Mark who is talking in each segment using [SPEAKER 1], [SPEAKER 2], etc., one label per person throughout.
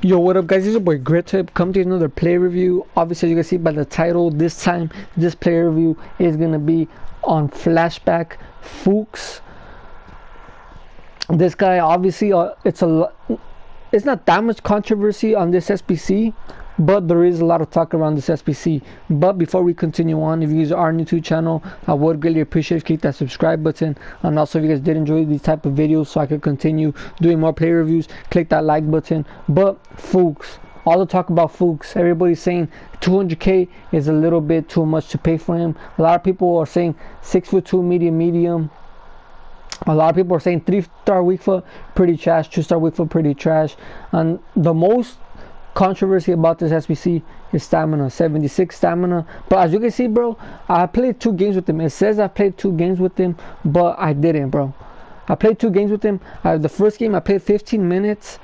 [SPEAKER 1] Yo, what up guys, it's your boy GRTuip, come to another play review. Obviously, as you can see by the title, this time, this play review is going to be on FLASHBACK FUCHS. This guy, obviously, it's not that much controversy on this SBC, but there is a lot of talk around this SBC. But before we continue on, if you guys are new to the channel, I would greatly appreciate if you click that subscribe button, and also if you guys did enjoy these type of videos so I could continue doing more play reviews, click that like button. But Fuchs, all the talk about Fuchs, everybody's saying 200k is a little bit too much to pay for him. A lot of people are saying 6'2" medium. A lot of people are saying 3-star weak foot pretty trash, 2-star weak foot pretty trash. And the most controversy about this SBC is stamina, 76 stamina. But as you can see, bro, I played 2 games with him. It says I played 2 games with him, but I didn't, bro. I played 2 games with him. The first game I played 15 minutes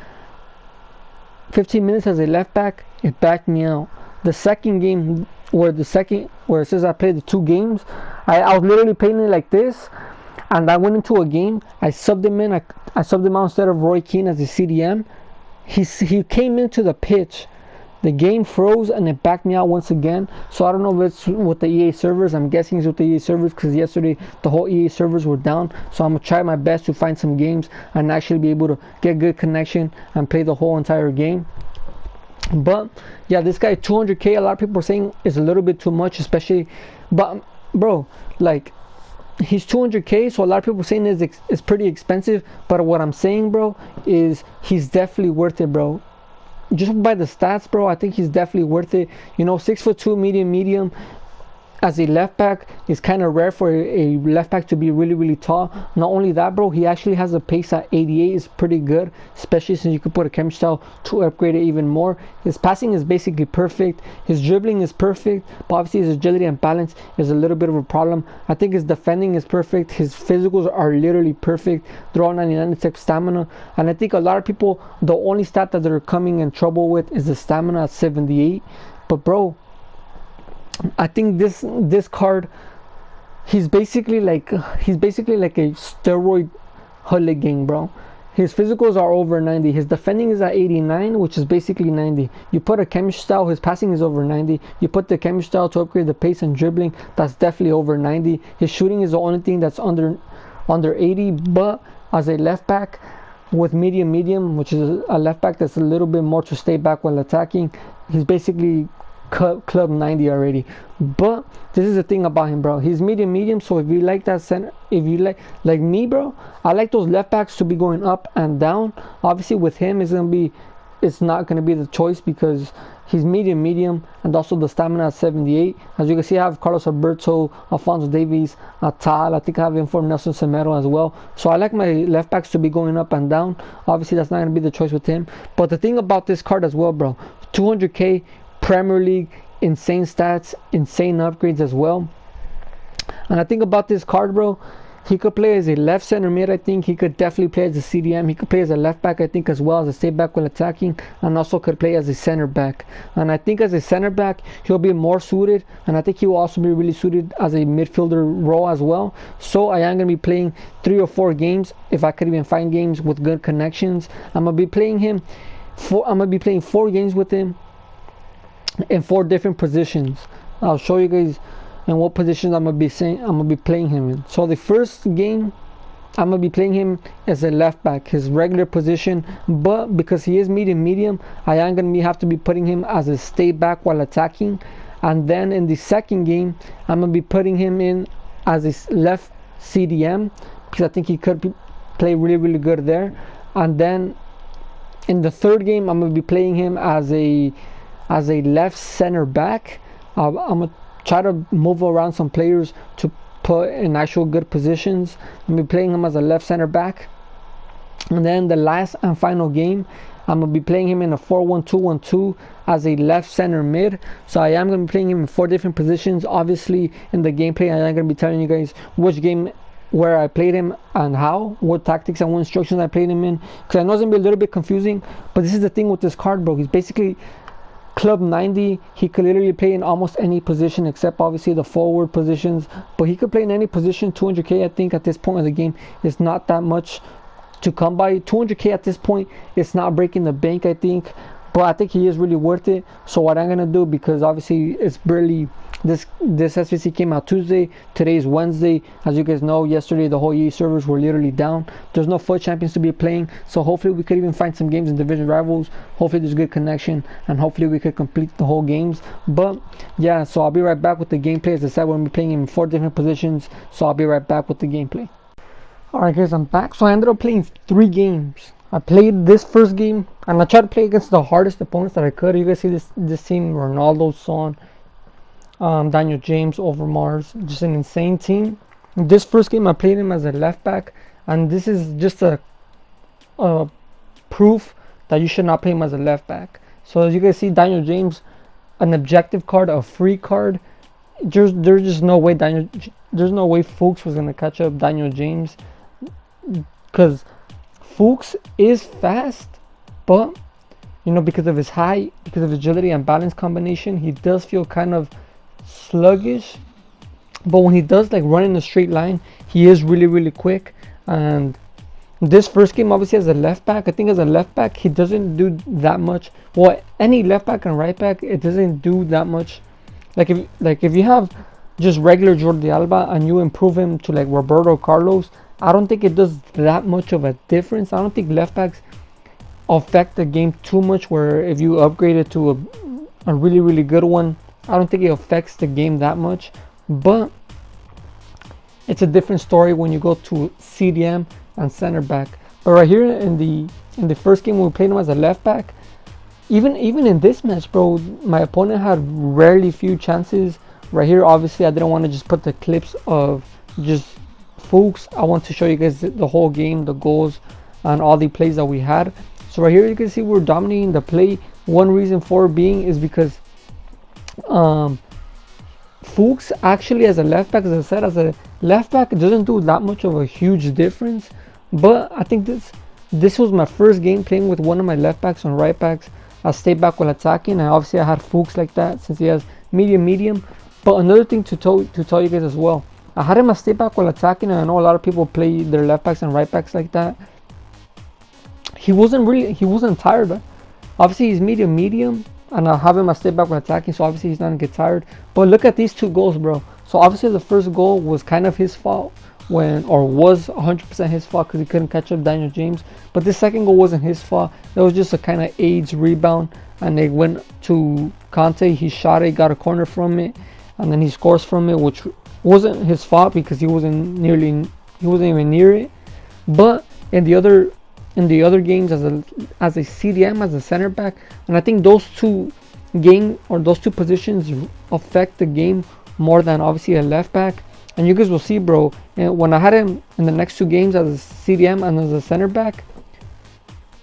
[SPEAKER 1] as a left back. It backed me out. The second game, where it says I played the 2 games, I was literally playing it like this. And I went into a game, I subbed him in, I subbed him out instead of Roy Keane as the CDM. He came into the pitch, the game froze, and it backed me out once again. So I don't know if it's with the EA servers. I'm guessing it's with the EA servers, because yesterday the whole EA servers were down. So I'm gonna try my best to find some games and actually be able to get good connection and play the whole entire game. But yeah, this guy 200k, a lot of people are saying is a little bit too much, especially, but bro, like, he's 200k, so a lot of people are saying it's pretty expensive. But what I'm saying, bro, is he's definitely worth it, bro. Just by the stats, bro, I think he's definitely worth it. You know, 6'2", medium as a left back is kind of rare for a left back to be really tall. Not only that, bro, he actually has a pace at 88. Is pretty good, especially since you could put a chem style to upgrade it even more. His passing is basically perfect, his dribbling is perfect, but obviously his agility and balance is a little bit of a problem. I think his defending is perfect, his physicals are literally perfect. They're all 99 type stamina, and I think a lot of people, the only stat that they're coming in trouble with is the stamina at 78. But bro, I think this card, he's basically like a steroid hooligan, bro. His physicals are over 90. His defending is at 89, which is basically 90. You put a chemistry style, his passing is over 90. You put the chemistry style to upgrade the pace and dribbling, that's definitely over 90. His shooting is the only thing that's under 80. But as a left back with medium, which is a left back that's a little bit more to stay back while attacking, he's basically club 90 already. But this is the thing about him, bro, he's medium. So if you like that center, if you like me, bro, I like those left backs to be going up and down. Obviously with him it's not gonna be the choice, because he's medium, and also the stamina at 78. As you can see, I have Carlos Alberto, Alphonso Davies, Atal. I think I have Inform Nelson Semedo as well. So I like my left backs to be going up and down. Obviously that's not gonna be the choice with him. But the thing about this card as well, bro, 200k, Premier League, insane stats, insane upgrades as well. And I think about this card, bro, he could play as a left center mid. I think he could definitely play as a CDM. He could play as a left back, I think, as well as a stay back while attacking, and also could play as a center back. And I think as a center back he'll be more suited, and I think he will also be really suited as a midfielder role as well. So I am going to be playing 3 or 4 games, if I could even find games with good connections. I'm going to be playing 4 games with him in 4 different positions. I'll show you guys in what positions I'm gonna be playing him in. So the first game I'm gonna be playing him as a left back, his regular position, but because he is medium, I am gonna have to be putting him as a stay back while attacking. And then in the second game I'm gonna be putting him in as a left CDM, because I think he could play really good there. And then in the third game I'm gonna be playing him as a left center back. I'm gonna try to move around some players to put in actual good positions. I'm gonna be playing him as a left center back. And then the last and final game, I'm gonna be playing him in a 4-1-2-1-2 as a left center mid. So I am gonna be playing him in 4 different positions. Obviously in the gameplay I am gonna be telling you guys which game, where I played him and how, what tactics and what instructions I played him in, because I know it's gonna be a little bit confusing. But this is the thing with this card, bro, he's basically club 90. He could literally play in almost any position except obviously the forward positions, but he could play in any position. 200k, I think at this point of the game is not that much to come by. 200k at this point, it's not breaking the bank, I think. but I think he is really worth it. So what I'm gonna do, because obviously it's barely this SBC came out Tuesday, today is Wednesday. As you guys know, yesterday the whole EA servers were literally down. There's no FUT champions to be playing, so hopefully we could even find some games in division rivals. Hopefully there's good connection, and hopefully we could complete the whole games. But yeah, so I'll be right back with the gameplay. As I said, we're gonna be playing in 4 different positions, so I'll be right back with the gameplay. Alright guys, I'm back. So I ended up playing 3 games. I played this first game, and I tried to play against the hardest opponents that I could. You guys see this team: Ronaldo, Son, Daniel James, Overmars, just an insane team. This first game I played him as a left back, and this is just a proof that you should not play him as a left back. So as you guys see, Daniel James, an objective card, a free card. There's just no way there's no way Fuchs was gonna catch up Daniel James, because Fuchs is fast, but you know, because of his height, because of agility and balance combination, he does feel kind of sluggish. But when he does like run in a straight line, he is really quick. And this first game, obviously as a left back, I think as a left back he doesn't do that much. Well, any left back and right back, it doesn't do that much. Like if you have just regular Jordi Alba and you improve him to like Roberto Carlos, I don't think it does that much of a difference. I don't think left backs affect the game too much, where if you upgrade it to a really good one, I don't think it affects the game that much. But it's a different story when you go to CDM and center back. But right here in the first game when we played him as a left back, even in this match, bro, my opponent had rarely few chances. Right here, obviously I didn't want to just put the clips of just Fuchs. I want to show you guys the whole game, the goals and all the plays that we had. So right here you can see we're dominating the play. One reason for it being is because Fuchs actually as a left back, as I said, as a left back, it doesn't do that much of a huge difference. But I think this was my first game playing with one of my left backs and right backs. I stayed back while attacking, and obviously I had Fuchs like that since he has medium. But another thing to tell you guys as well, I had him as stay back while attacking, and I know a lot of people play their left backs and right backs like that. He wasn't tired. Obviously he's medium, and I'll have him as stay back while attacking, so obviously he's not gonna get tired. But look at these 2 goals, bro. So obviously the first goal was kind of his fault, was 100% his fault because he couldn't catch up Daniel James. But the second goal wasn't his fault. It was just a kind of AIDS rebound, and they went to Conte. He shot it, got a corner from it, and then he scores from it, which wasn't his fault because he wasn't even near it. But in the other games as a CDM, as a center back, and I think those two positions affect the game more than obviously a left back. And you guys will see, bro, when I had him in the next 2 games as a CDM and as a center back,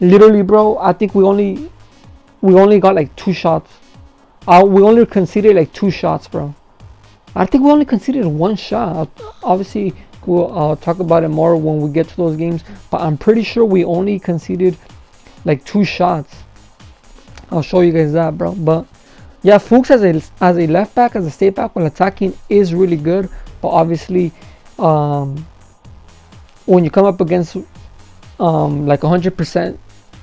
[SPEAKER 1] literally, bro, I think we only got like 2 shots. We only conceded like 2 shots, bro. I think we only conceded 1 shot. Obviously I'll talk about it more when we get to those games, but I'm pretty sure we only conceded like 2 shots. I'll show you guys that, bro. But yeah, Fuchs as a left back, as a stay back while attacking is really good. But obviously when you come up against like 100%,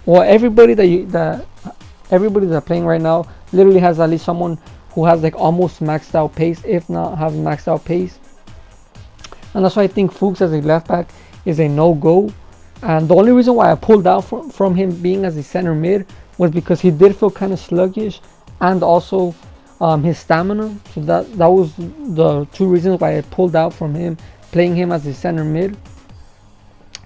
[SPEAKER 1] well, everybody that's playing right now literally has at least someone who has like almost maxed out pace, if not have maxed out pace. And that's why I think Fuchs as a left back is a no-go. And the only reason why I pulled out from him being as a center mid was because he did feel kind of sluggish, and also his stamina. So that was the 2 reasons why I pulled out from him, playing him as a center mid.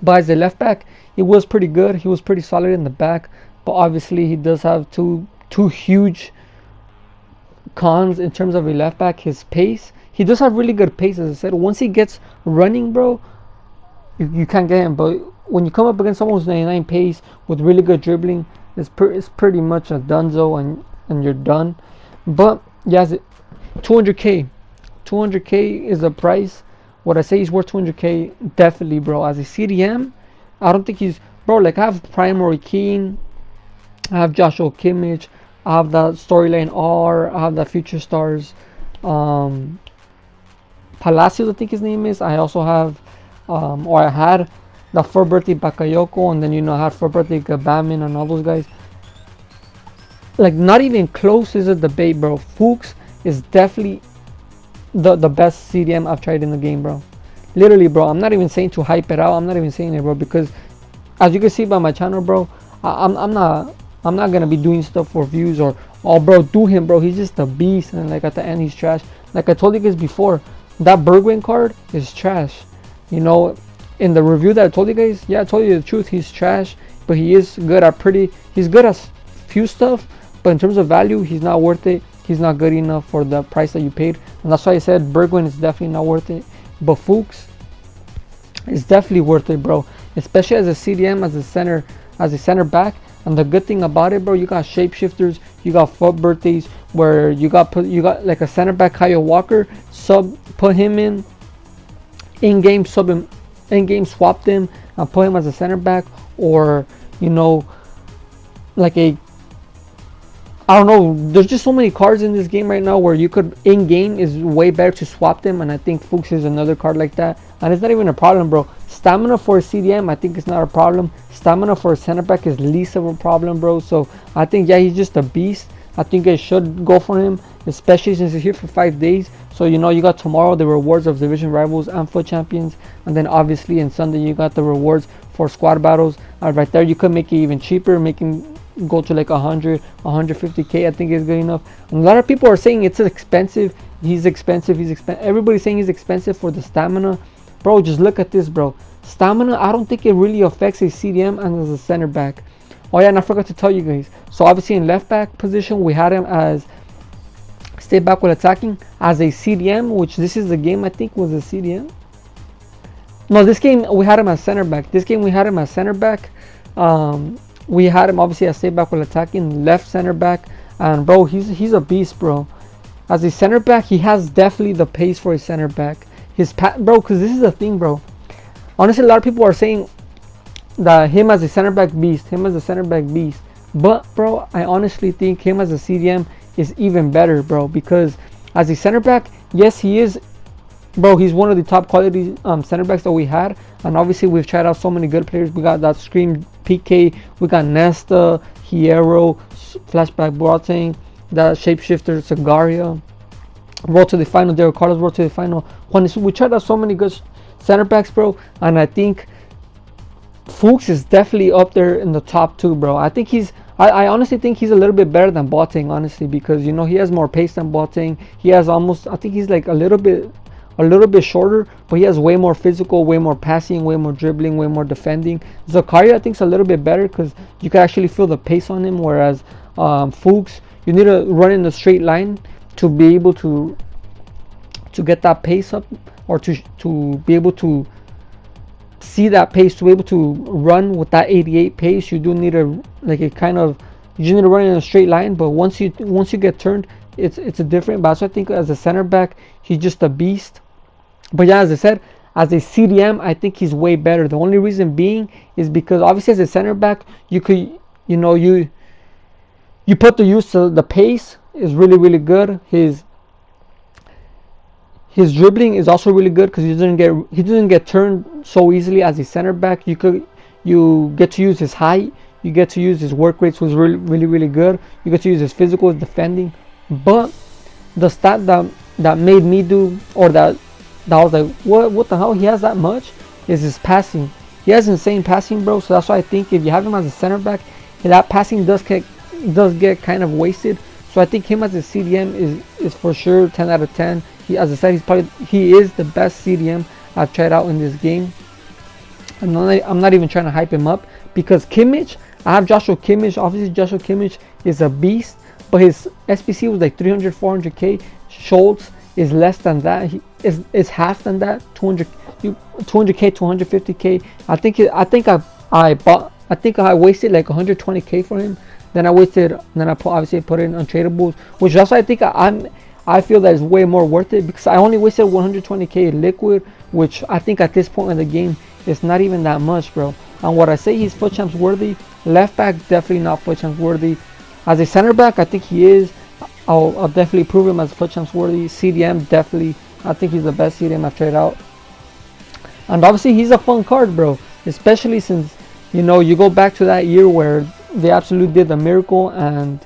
[SPEAKER 1] But as a left back, he was pretty good. He was pretty solid in the back. But obviously he does have two huge cons in terms of a left back. His pace. He does have really good pace, as I said. Once he gets running, bro, you can't get him. But when you come up against someone who's 99 pace with really good dribbling, it's pretty much a donezo, and you're done. But yeah, 200k is the price. Would I say he's worth 200k? Definitely, bro. As a CDM, I don't think he's, bro. Like, I have Primary Keane, I have Joshua Kimmich, I have that Storyline R, I have that Future Stars, Palacios, I think his name is. I also have, or I had the for birthday Bakayoko, and then I had for birthday Gabamin and all those guys. like not even close is a debate, bro. Fuchs is definitely the best CDM I've tried in the game, bro. Literally, bro. I'm not even saying to hype it out. I'm not even saying it, bro, because as you can see by my channel, bro, I'm not gonna be doing stuff for views or, oh, bro, do him, bro. He's just a beast, and like at the end he's trash. Like I told you guys before, that Bergwijn card is trash. You know, in the review that I told you guys, yeah, I told you the truth. He's trash, but he is good at he's good at few stuff, but in terms of value, he's not worth it. He's not good enough for the price that you paid, and that's why I said Bergwijn is definitely not worth it. But Fuchs is definitely worth it, bro. Especially as a CDM, as a center back. And the good thing about it, bro, you got shapeshifters, you got foot birthdays, where you got like a center back, Kyle Walker, put him in game, swap him and put him as a center back, or you know, like I don't know. There's just so many cards in this game right now where you could in game is way better to swap them, and I think Fuchs is another card like that, and it's not even a problem, bro. Stamina for a CDM, I think it's not a problem. Stamina for a center back is least of a problem, bro. So I think, yeah, he's just a beast. I think I should go for him, especially since he's here for 5 days. So you know, you got tomorrow the rewards of division rivals and foot champions, and then obviously in Sunday you got the rewards for squad battles. Right there, you could make it even cheaper, making go to like 150k. I think is good enough. And a lot of people are saying it's expensive. He's expensive. Everybody's saying he's expensive for the stamina, bro. Just look at this, bro. Stamina, I don't think it really affects a CDM and as a center back. Oh yeah, and I forgot to tell you guys. So obviously in left back position, we had him as stay back while attacking as a CDM, which this is the game I think was a CDM. No, this game we had him as center back. This game we had him as center back. We had him obviously as stay back while attacking, left center back, and bro, he's a beast, bro. As a center back, he has definitely the pace for a center back. Bro, because this is the thing, bro. Honestly, a lot of people are saying that him as a center back beast, but bro, I honestly think him as a CDM is even better, bro, because as a center back, yes, he is, bro, he's one of the top quality center backs that we had, and obviously we've tried out so many good players. We got that Scream PK, we got Nesta, Hierro, Flashback Boateng, that shapeshifter Sagaria, road to the final, Derek Carlos road to the final. We tried out so many good center backs, bro, and I think Fuchs is definitely up there in the top 2, bro. I think I honestly think he's a little bit better than Boateng, honestly, because you know he has more pace than Boateng. He has almost, I think he's like a little bit shorter, but he has way more physical, way more passing, way more dribbling, way more defending. Zakaria I think is a little bit better because you can actually feel the pace on him, whereas Fuchs, you need to run in a straight line to be able to get that pace up, or to be able to see that pace, to be able to run with that 88 pace. You do need you need to run in a straight line, but once you get turned, it's a different. But I think as a center back, he's just a beast. But yeah, as I said, as a CDM, I think he's way better. The only reason being is because obviously as a center back, you could, you know, you put the use to the pace is really good. His dribbling is also really good because he doesn't get turned so easily as a center back. You get to use his height, you get to use his work rates, was really good. You get to use his physical, his defending. But the stat that made me do, or that I was like, what the hell, he has that much, is his passing. He has insane passing, bro. So that's why I think if you have him as a center back, that passing does get kind of wasted. So I think him as a CDM is for sure 10 out of 10. As I said, he is the best CDM I've tried out in this game. I'm not even trying to hype him up, because Kimmich, I have Joshua Kimmich. Obviously Joshua Kimmich is a beast, but his SPC was like 300, 400k. Schultz is less than that. He is half than that. 200k, 250k. I think I wasted like 120k for him. Then I obviously put it in untradables, which that's why I think I feel that is way more worth it, because I only wasted 120k liquid, which I think at this point in the game is not even that much, bro. And what I say, he's FUTCHAMPS worthy. Left back, definitely not FUTCHAMPS worthy. As a center back, I think he is. I'll definitely prove him as FUTCHAMPS worthy. CDM, definitely. I think he's the best CDM I've tried out. And obviously he's a fun card, bro. Especially since, you know, you go back to that year where they absolutely did the miracle and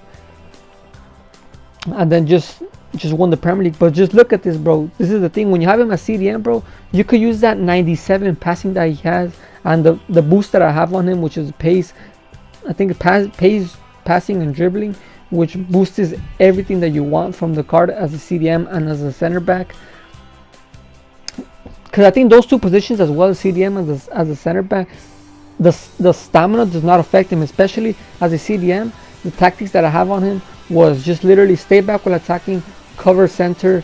[SPEAKER 1] and then just won the Premier League. But just look at this, bro. This is the thing. When you have him as CDM, bro, you could use that 97 passing that he has and the boost that I have on him, which is pace. I think pace, passing, and dribbling, which boosts everything that you want from the card as a CDM and as a center back. Because I think those two positions, as well as CDM as a center back, the stamina does not affect him, especially as a CDM. The tactics that I have on him was just literally stay back while attacking, cover center,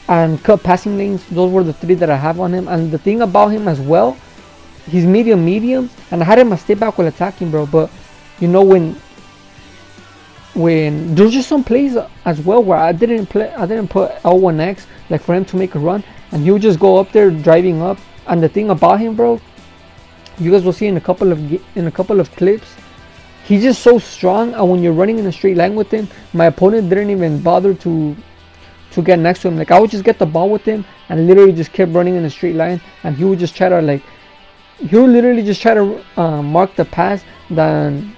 [SPEAKER 1] and cut passing lanes. Those were the three that I have on him. And the thing about him as well, he's medium, and I had him as stay back while attacking, bro. But you know, when there's just some plays as well where I didn't put L1X, like for him to make a run, and he would just go up there driving up. And the thing about him, bro, you guys will see in a couple of clips, he's just so strong, and when you're running in a straight line with him, my opponent didn't even bother to get next to him. Like, I would just get the ball with him and literally just kept running in a straight line, and he would just try to mark the pass than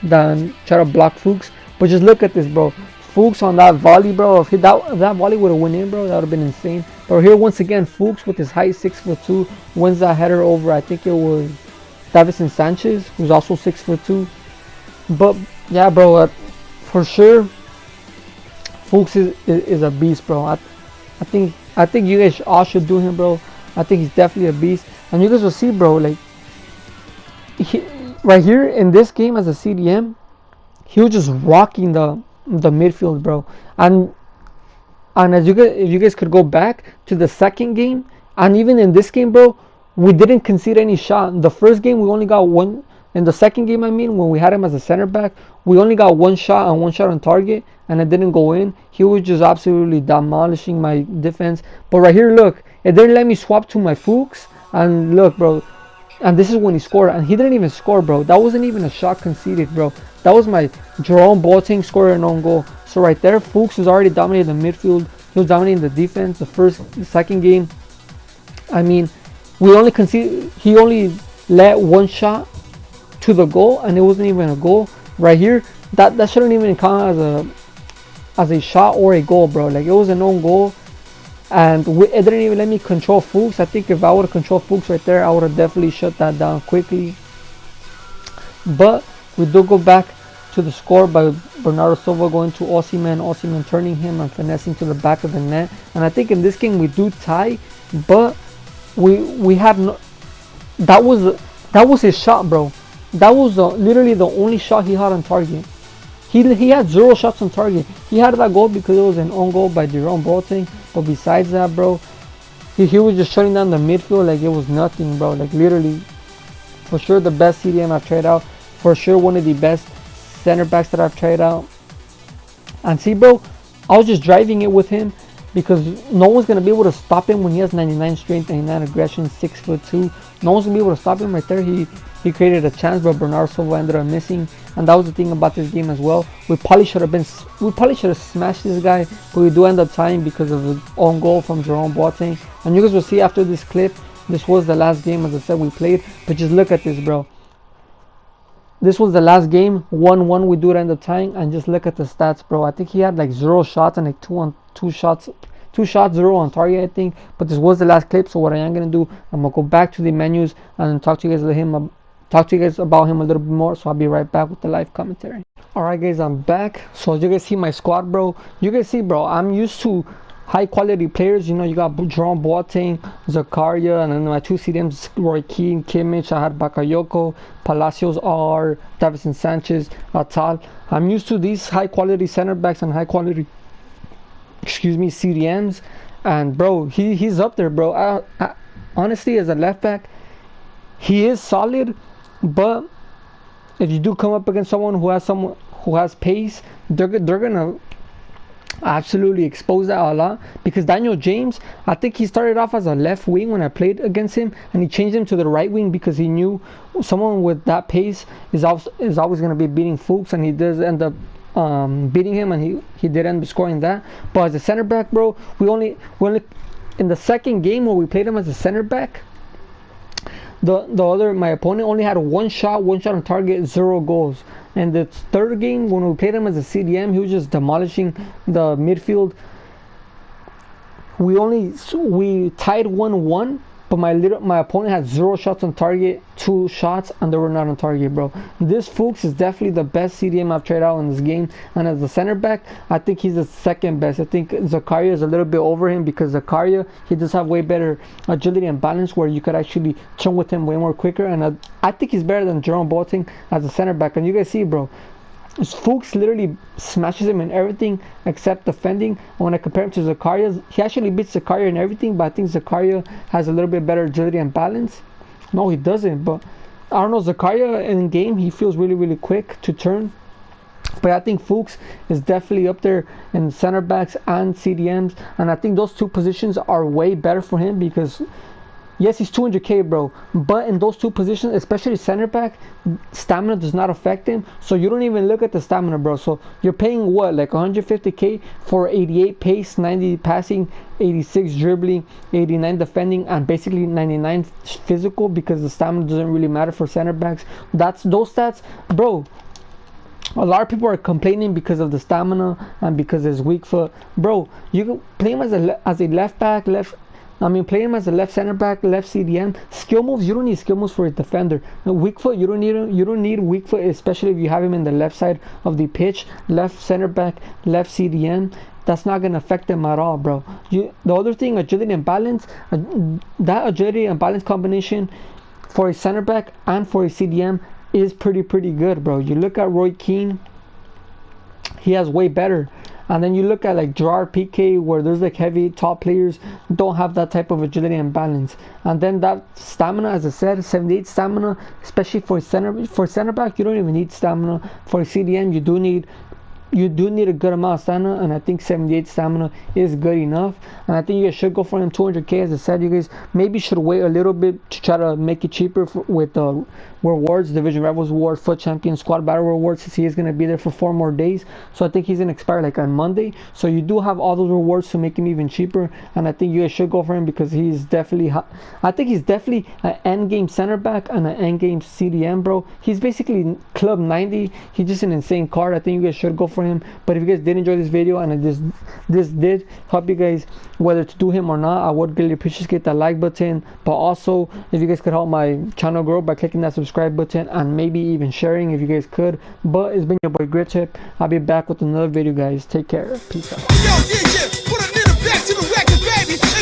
[SPEAKER 1] try to block Fuchs. But just look at this, bro. Fuchs on that volley, bro. If that volley would have went in, bro, that would have been insane. But here once again, Fuchs with his height, 6'2", wins that header over, I think it was Davison Sanchez, who's also 6'2". But yeah, bro, for sure, Fuchs is a beast, bro. I think you guys all should do him, bro. I think he's definitely a beast, and you guys will see, bro. Like, right here in this game as a CDM, he was just rocking the midfield, bro. And as if you guys could go back to the second game, and even in this game, bro, we didn't concede any shot. The first game we only got one. In the second game, I mean, when we had him as a center back, we only got one shot on target, and it didn't go in. He was just absolutely demolishing my defense. But right here, look, it didn't let me swap to my Fuchs, and look, bro, and this is when he scored, and he didn't even score, bro. That wasn't even a shot conceded, bro. That was my Jerome Boateng scoring an own goal. So right there, Fuchs was already dominating the midfield. He was dominating the defense. The second game, I mean, he only let one shot to the goal, and it wasn't even a goal. Right here, that shouldn't even count as a shot or a goal, bro. Like, it was an own goal, and it didn't even let me control Fuchs. I think if I would have controlled Fuchs right there, I would have definitely shut that down quickly. But we do go back to the score by Bernardo Silva going to Osimhen turning him and finessing to the back of the net. And I think in this game we do tie, but we have no. That was his shot, bro. That was literally the only shot he had on target. He had 0 shots on target. He had that goal because it was an own goal by Jerome Boateng. But besides that, bro, he was just shutting down the midfield like it was nothing, bro. Like, literally, for sure the best CDM I've tried out. For sure one of the best center backs that I've tried out. And see, bro, I was just driving it with him because no one's going to be able to stop him when he has 99 strength, 99 aggression, 6'2". No one's going to be able to stop him right there. He created a chance, but Bernardo Silva ended up missing. And that was the thing about this game as well. We probably should have smashed this guy, but we do end up tying because of the own goal from Jerome Boateng. And you guys will see after this clip, this was the last game, as I said, we played. But just look at this, bro. This was the last game, 1-1. We do end up tying, and just look at the stats, bro. I think he had like 0 shots and like two shots, 0 on target, I think. But this was the last clip, so what I am gonna do, I'm gonna go back to the menus and talk to you guys about him a little bit more. So I'll be right back with the live commentary. Alright guys, I'm back. So as you guys see my squad, bro, you guys see, bro, I'm used to high quality players. You know, you got Jerome Boateng, Zakaria, and then my 2 CDMs, Roy Keane, Kimmich. I had Bakayoko, Palacios, R, Davison Sanchez, Atal. I'm used to these high quality center backs and high quality CDMs, and bro, he's up there, bro. I honestly, as a left back, he is solid, but if you do come up against someone who has pace, they're gonna absolutely expose that a lot. Because Daniel James, I think he started off as a left wing when I played against him, and he changed him to the right wing because he knew someone with that pace is always gonna be beating Fuchs, and he does end up beating him, and he did end up scoring that. But as a center back, bro, we only in the second game where we played him as a center back, My opponent only had one shot on target, 0 goals. And the third game, when we played him as a CDM, he was just demolishing the midfield. We tied 1-1, but my opponent had 0 shots on target, 2 shots, and they were not on target, bro. This Fuchs is definitely the best CDM I've tried out in this game. And as a center back, I think he's the second best. I think Zakaria is a little bit over him, because Zakaria, he does have way better agility and balance, where you could actually turn with him way more quicker. And I think he's better than Jerome Boateng as a center back. And you guys see, bro, Fuchs literally smashes him in everything except defending. And when I compare him to Zakaria, he actually beats Zakaria in everything, but I think Zakaria has a little bit better agility and balance. No, he doesn't, but I don't know, Zakaria in game, he feels really, really quick to turn. But I think Fuchs is definitely up there in center backs and CDMs, and I think those two positions are way better for him, because yes, he's 200k, bro, but in those two positions, especially center back, stamina does not affect him. So you don't even look at the stamina, bro. So you're paying what, like 150k for 88 pace, 90 passing, 86 dribbling, 89 defending, and basically 99 physical, because the stamina doesn't really matter for center backs. That's those stats, bro. A lot of people are complaining because of the stamina and because his weak foot, bro. You can play him as a left back, play him as a left center back, left CDM. Skill moves, you don't need skill moves for a defender. Weak foot, you don't need weak foot, especially if you have him in the left side of the pitch, left center back, left CDM. That's not gonna affect them at all, bro. The other thing, agility and balance, that agility and balance combination for a center back and for a CDM is pretty good, bro. You look at Roy Keane, he has way better. And then you look at like Gerard Piqué, where there's like heavy top players don't have that type of agility and balance. And then that stamina, as I said, 78 stamina, especially for center back, you don't even need stamina. For CDM, you do need a good amount of stamina, and I think 78 stamina is good enough. And I think you guys should go for him 200k. As I said, you guys maybe should wait a little bit to try to make it cheaper with the rewards, Division Rivals Reward, Foot Champion, Squad Battle Rewards, since he is going to be there for 4 more days. So I think he's going to expire like on Monday. So you do have all those rewards to make him even cheaper, and I think you guys should go for him, because he's definitely I think he's definitely an end game center back and an end game CDM, bro. He's basically club 90. He's just an insane card. I think you guys should go for him. But if you guys did enjoy this video and this did help you guys whether to do him or not, I would really appreciate that like button. But also, if you guys could help my channel grow by clicking that subscribe button and maybe even sharing if you guys could. But it's been your boy GrtuipChip. I'll be back with another video, guys. Take care. Peace out. Yo, DJ, put a little back to the record, baby.